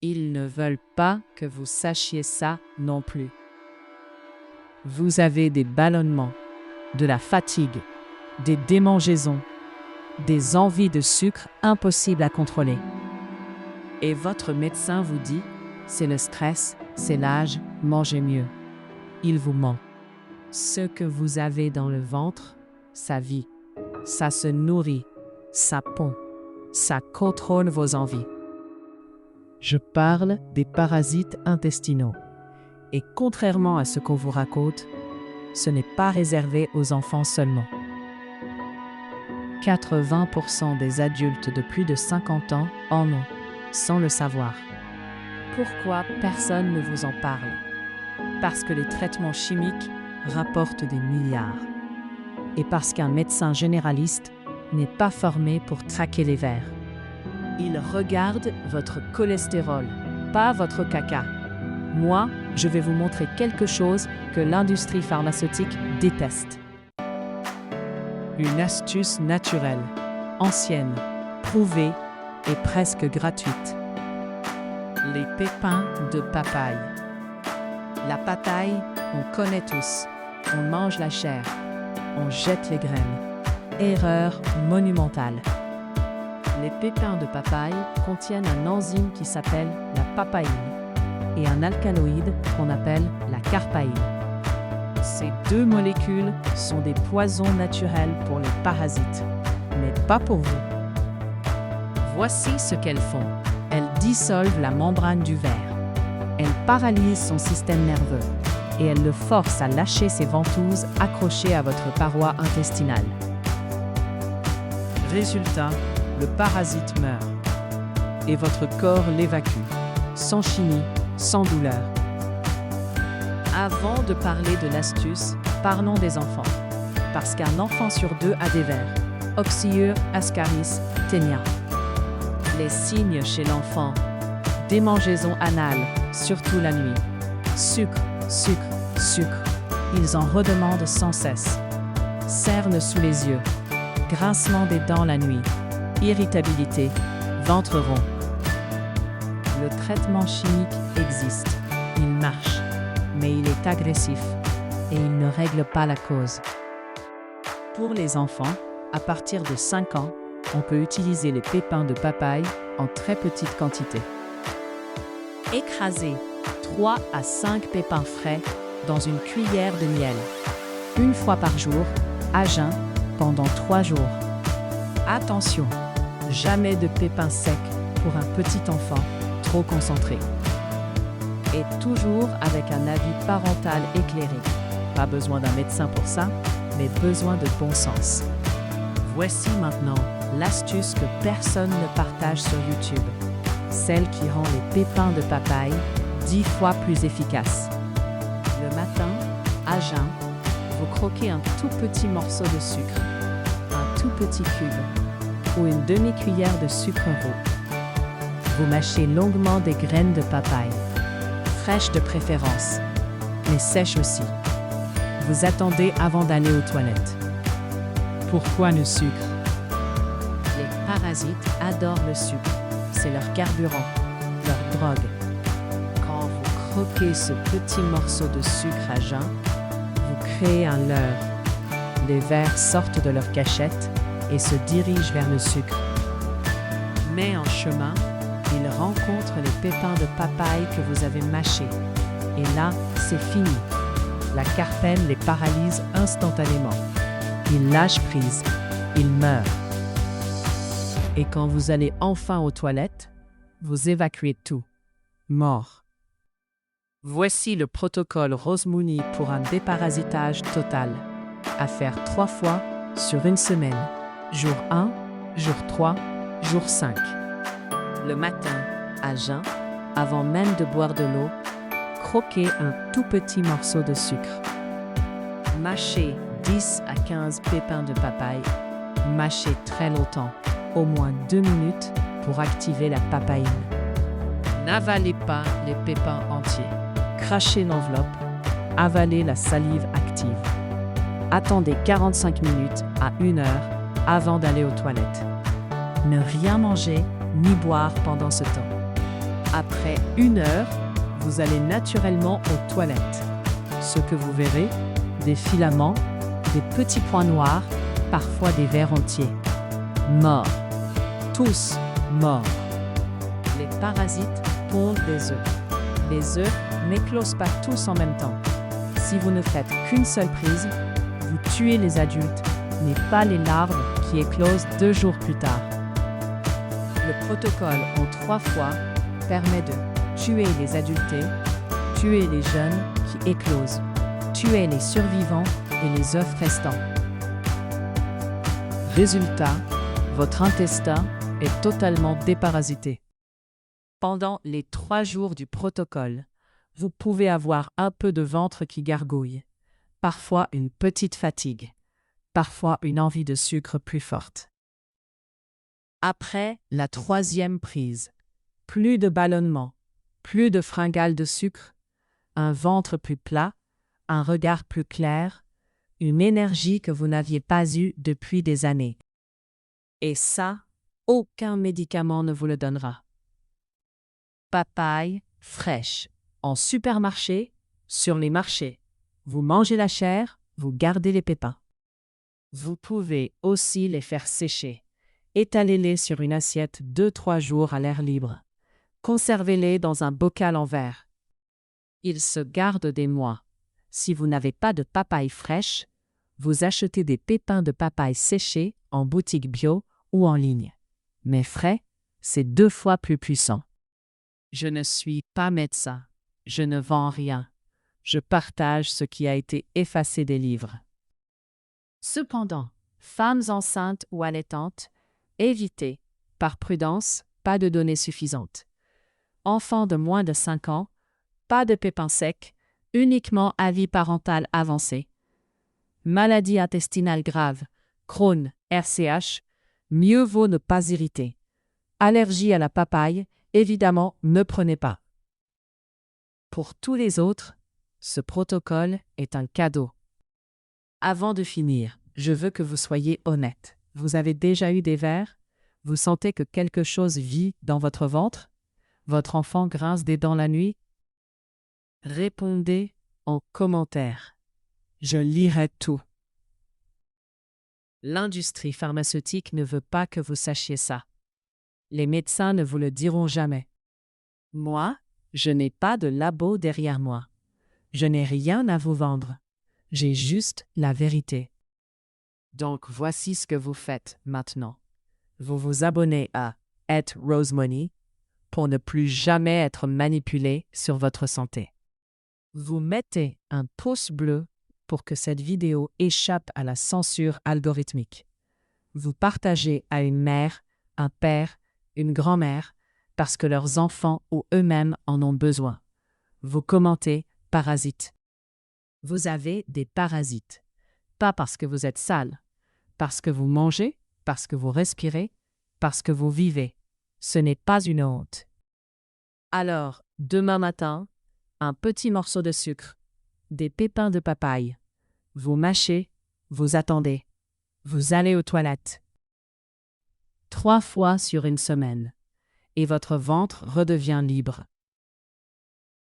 Ils ne veulent pas que vous sachiez ça non plus. Vous avez des ballonnements, de la fatigue, des démangeaisons, des envies de sucre impossibles à contrôler. Et votre médecin vous dit, c'est le stress, c'est l'âge, mangez mieux. Il vous ment. Ce que vous avez dans le ventre, ça vit, ça se nourrit, ça pond, ça contrôle vos envies. Je parle des parasites intestinaux. Et contrairement à ce qu'on vous raconte, ce n'est pas réservé aux enfants seulement. 80% des adultes de plus de 50 ans en ont, sans le savoir. Pourquoi personne ne vous en parle? Parce que les traitements chimiques rapportent des milliards. Et parce qu'un médecin généraliste n'est pas formé pour traquer les vers. Il regarde votre cholestérol, pas votre caca. Moi, je vais vous montrer quelque chose que l'industrie pharmaceutique déteste. Une astuce naturelle, ancienne, prouvée et presque gratuite. Les pépins de papaye. La papaye, on connaît tous. On mange la chair. On jette les graines. Erreur monumentale. Les pépins de papaye contiennent un enzyme qui s'appelle la papaïne et un alcaloïde qu'on appelle la carpaïne. Ces deux molécules sont des poisons naturels pour les parasites, mais pas pour vous. Voici ce qu'elles font. Elles dissolvent la membrane du ver. Elles paralysent son système nerveux et elles le forcent à lâcher ses ventouses accrochées à votre paroi intestinale. Résultat, le parasite meurt et votre corps l'évacue, sans chimie, sans douleur. Avant de parler de l'astuce, parlons des enfants. Parce qu'un enfant sur deux a des vers. Oxyure, ascaris, ténia. Les signes chez l'enfant. Démangeaison anale, surtout la nuit. Sucre, sucre, sucre. Ils en redemandent sans cesse. Cernes sous les yeux. Grincement des dents la nuit. Irritabilité. Ventre rond. Le traitement chimique existe. Il marche. Mais il est agressif et il ne règle pas la cause. Pour les enfants, à partir de 5 ans, on peut utiliser les pépins de papaye en très petite quantité. Écrasez 3 à 5 pépins frais dans une cuillère de miel, une fois par jour, à jeun, pendant 3 jours. Attention, jamais de pépins secs pour un petit enfant trop concentré. Et toujours avec un avis parental éclairé. Pas besoin d'un médecin pour ça, mais besoin de bon sens. Voici maintenant l'astuce que personne ne partage sur YouTube. Celle qui rend les pépins de papaye 10 fois plus efficaces. Le matin, à jeun, vous croquez un tout petit morceau de sucre, un tout petit cube ou une demi-cuillère de sucre roux. Vous mâchez longuement des graines de papaye. Fraîche de préférence, mais sèche aussi. Vous attendez avant d'aller aux toilettes. Pourquoi le sucre? Les parasites adorent le sucre. C'est leur carburant, leur drogue. Quand vous croquez ce petit morceau de sucre à jeun, vous créez un leurre. Les vers sortent de leur cachette et se dirigent vers le sucre. Mais en chemin, ils rencontrent les pépins de papaye que vous avez mâchés. Et là, c'est fini. La carpène les paralyse instantanément. Ils lâchent prise. Ils meurent. Et quand vous allez enfin aux toilettes, vous évacuez tout. Mort. Voici le protocole Rose-Mooney pour un déparasitage total. À faire 3 fois sur une semaine. Jour 1, jour 3, jour 5. Le matin, à jeun, avant même de boire de l'eau, croquez un tout petit morceau de sucre. Mâchez 10 à 15 pépins de papaye. Mâchez très longtemps, au moins 2 minutes, pour activer la papaïne. N'avalez pas les pépins entiers. Crachez l'enveloppe. Avalez la salive active. Attendez 45 minutes à 1 heure avant d'aller aux toilettes. Ne rien manger ni boire pendant ce temps. Après 1 heure, vous allez naturellement aux toilettes. Ce que vous verrez, des filaments, des petits points noirs, parfois des vers entiers. Morts. Tous morts. Les parasites pondent des œufs. Les œufs n'éclosent pas tous en même temps. Si vous ne faites qu'une seule prise, vous tuez les adultes, mais pas les larves qui éclosent 2 jours plus tard. Le protocole en 3 fois permet de tuer les adultés, tuer les jeunes qui éclosent, tuer les survivants et les œufs restants. Résultat, votre intestin est totalement déparasité. Pendant les 3 jours du protocole, vous pouvez avoir un peu de ventre qui gargouille, parfois une petite fatigue, parfois une envie de sucre plus forte. Après la 3e prise, plus de ballonnement, plus de fringales de sucre, un ventre plus plat, un regard plus clair, une énergie que vous n'aviez pas eue depuis des années. Et ça, aucun médicament ne vous le donnera. Papaye fraîche, en supermarché, sur les marchés. Vous mangez la chair, vous gardez les pépins. Vous pouvez aussi les faire sécher. Étalez-les sur une assiette 2-3 jours à l'air libre. Conservez-les dans un bocal en verre. Ils se gardent des mois. Si vous n'avez pas de papaye fraîche, vous achetez des pépins de papaye séchés en boutique bio ou en ligne. Mais frais, c'est 2 fois plus puissant. Je ne suis pas médecin. Je ne vends rien. Je partage ce qui a été effacé des livres. Cependant, femmes enceintes ou allaitantes, évitez, par prudence, pas de données suffisantes. Enfants de moins de 5 ans, pas de pépins secs, uniquement avis parental avancé. Maladie intestinale grave, Crohn, RCH, mieux vaut ne pas irriter. Allergie à la papaye, évidemment, ne prenez pas. Pour tous les autres, ce protocole est un cadeau. Avant de finir, je veux que vous soyez honnête. Vous avez déjà eu des vers? Vous sentez que quelque chose vit dans votre ventre? Votre enfant grince des dents la nuit? Répondez en commentaire. Je lirai tout. L'industrie pharmaceutique ne veut pas que vous sachiez ça. Les médecins ne vous le diront jamais. Moi, je n'ai pas de labo derrière moi. Je n'ai rien à vous vendre. J'ai juste la vérité. Donc voici ce que vous faites maintenant. Vous vous abonnez à @rosemoney pour ne plus jamais être manipulé sur votre santé. Vous mettez un pouce bleu pour que cette vidéo échappe à la censure algorithmique. Vous partagez à une mère, un père, une grand-mère, parce que leurs enfants ou eux-mêmes en ont besoin. Vous commentez « parasites ». Vous avez des parasites. Pas parce que vous êtes sale, parce que vous mangez, parce que vous respirez, parce que vous vivez. Ce n'est pas une honte. Alors, demain matin, un petit morceau de sucre, des pépins de papaye. Vous mâchez, vous attendez. Vous allez aux toilettes. 3 fois sur une semaine. Et votre ventre redevient libre.